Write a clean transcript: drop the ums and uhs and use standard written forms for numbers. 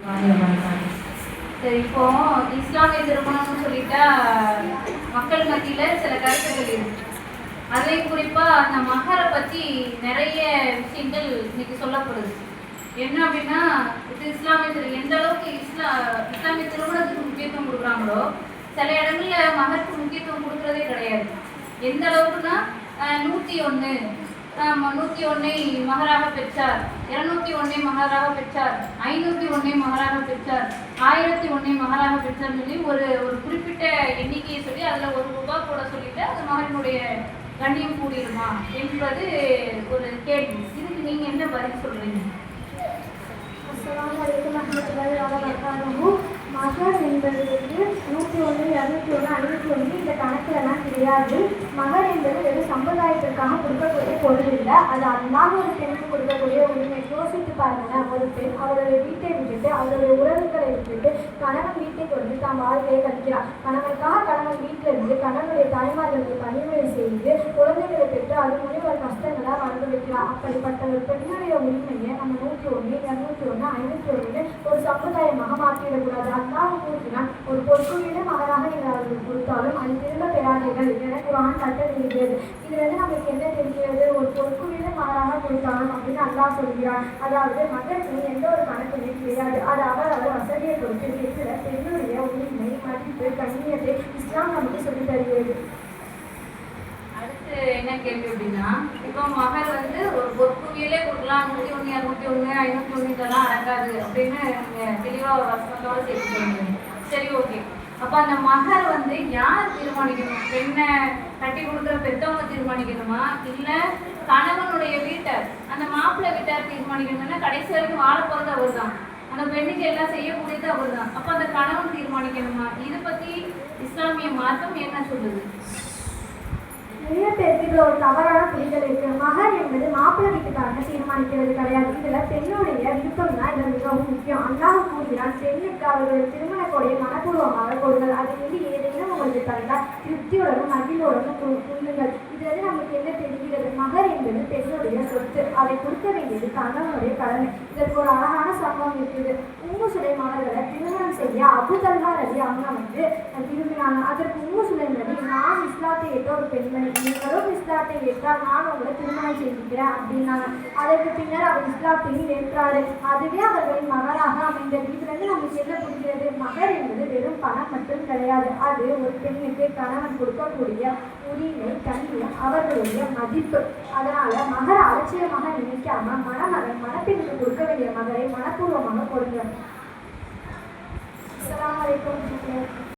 சரி, இப்போ இஸ்லாமிய திருமணம்னு சொல்லிட்டா மக்கள் மத்தியில சில கருத்துக்கள் இருக்கு. அதையும் குறிப்பா அந்த மகரை பத்தி நிறைய விஷயங்கள் இன்னைக்கு சொல்லப்படுது. என்ன அப்படின்னா, இது இஸ்லாமிய எந்த அளவுக்கு இஸ்லாமிய திருமணத்துக்கு முக்கியத்துவம் கொடுக்குறாங்களோ சில இடங்கள்ல மகருக்கு முக்கியத்துவம் கொடுக்கறதே கிடையாது. எந்த அளவுக்குன்னா 101 101 மகராக பெற்றார், 201 மகராக பெற்றார், 501 மகராக பெற்றார், 1001 மகராக பெற்றார் சொல்லி ஒரு குறிப்பிட்ட எண்ணிக்கையை சொல்லி அதில் ₹1 கூட சொல்லிட்டு அது மகனுடைய கண்ணியம் கூடிருமா என்பது ஒரு கேள்வி. இதுக்கு நீங்க என்ன பதில் சொல்றீங்க? மகர் என்பது 101, 201, 501 இந்த கணக்கிலெல்லாம் கிடையாது. மகர் என்பது வெறும் சமுதாயத்திற்காக கொடுக்கக்கூடிய பொருள் இல்லை, அது அல்லாஹ் ஒரு பெண்ணுக்கு கொடுக்கக்கூடிய உரிமை. யோசித்து பாருங்க, ஒரு பெண் அவருடைய வீட்டை விட்டுட்டு அவருடைய உறவுகளை விட்டுட்டு கணவன் வீட்டுக்கு வந்து தான் வாழ்க்கையை கழிக்கிறார். கணவனுக்காக கணவன் வீட்டில் இருந்து கணவனுடைய தாய்மார்களுக்கு பணிமுறை செய்து குழந்தைகளை பெற்று அது மூலியம் ஒரு கஷ்டங்களாக வாழ்ந்து வைக்கிறார். அப்படிப்பட்ட ஒரு பெண்ணுடைய உரிமையை நம்ம 101, 201, 501 ஒரு சமுதாயமாக மாற்றிவிடக்கூடாது. அல்லாஹ் கூறினான், ஒரு பொற்குவியில மகராக நீங்கள் அவர்களுக்கு கொடுத்தாலும் அது திரும்ப பெறாதீர்கள் என குர்ஆன் கட்டளையிடுகிறது. இதுல நமக்கு என்ன தெரிகிறது? ஒரு பொற்குவியில மகராக கொடுத்தாலும் அப்படின்னு அல்லாஹ் சொல்கிறார். அதாவது மகனுக்கு எந்த ஒரு கணக்குமே கிடையாது. அது அவர் வசதியை பொறுத்து இருக்கிற பெண்ணுடைய உரிமை, மதிப்பு, கண்ணியத்தை இஸ்லாம் நமக்கு சொல்லி தருகிறது. அடுத்து என்ன கேள்வி அப்படின்னா, இப்போ மகர் ஒரு பொற்குவியலே கொடுக்கலாம், 101, 201, 501 இதெல்லாம் அடங்காது அப்படின்னு தெளிவாக வசனத்தோட சேர்த்து. சரி, ஓகே. அப்போ அந்த மகர் யார் தீர்மானிக்கணும்? பெண்ணை கட்டி கொடுக்குற பெற்றவங்க தீர்மானிக்கணுமா, இல்லை கணவனுடைய வீட்டார் அந்த மாப்பிள்ளை வீட்டார் தீர்மானிக்கணும்னா கடைசி வரைக்கும் வாழ போகிறது அவர் தான், அந்த பெண்ணுக்கு எல்லாம் செய்யக்கூடியது அவர் தான். அப்போ அந்த கணவன் தீர்மானிக்கணுமா? இதை பற்றி இஸ்லாமிய மார்க்கம் என்ன சொல்லுது? நிறைய பேருக்கு ஒரு தவறான புரிதல் இருக்கு. மகர் என்பது மாப்பிள்ளை வீட்டுக்காரங்க தீர்மானிக்கிறது கிடையாது. இதுல பெண்ணுடைய விருப்பம் தான் இதுல மிகவும் முக்கியம். அல்லாஹ் கூறுகிறான், பெண்ணுக்கு அவர்களுடைய திருமண கொடையை மனப்பூர்வமாக கொடுங்கள், அதை வந்து ஏதேனும் உங்களுக்கு தந்தால் திருப்தியோடனும் மகிழ்வோடனும் கொடுங்கள். இதுல நமக்கு என்ன தெரிகிறது? மகர் என்பது பெண்ணுடைய சொத்து, அதை கொடுக்க வேண்டியது கணவனுடைய கடமை. இதற்கு ஒரு அழகான சம்பவம் இருக்குது. உம்மு சுலைம் அவர்களை திருமணம் செய்ய அபூ தல்ஹா அவங்க விரும்பினாங்க. அதற்கு உம்மு சுலைம் நான் இஸ்லாத்தை ஏற்ற ஒரு பெண்மணி, நீங்களும் இஸ்லாத்தை ஏற்றால் நான் உங்களை திருமணம் செய்திருக்கிறேன் அப்படின்னாங்க. அதற்கு பின்னர் அவர் இஸ்லாத்தையும் ஏற்றாரு. அதுவே அவர்களின் மகராக அமைந்தது. இதுல நமக்கு என்ன புரிகிறது? மகர் என்பது வெறும் பணம் மட்டும் கிடையாது. அது ஒரு பெண்ணுக்கு கணவன் கொடுக்கக்கூடிய உரிமை, கண்ணியம், அவர்களுடைய மதிப்பு. அதனால மகர் அலட்சியமாக நினைக்காம மணப்பெண்ணுக்கு கொடுக்க வேண்டிய மகரை மனப்பூர்வமாக கொடுங்க. அஸ்ஸலாமு அலைக்கும்.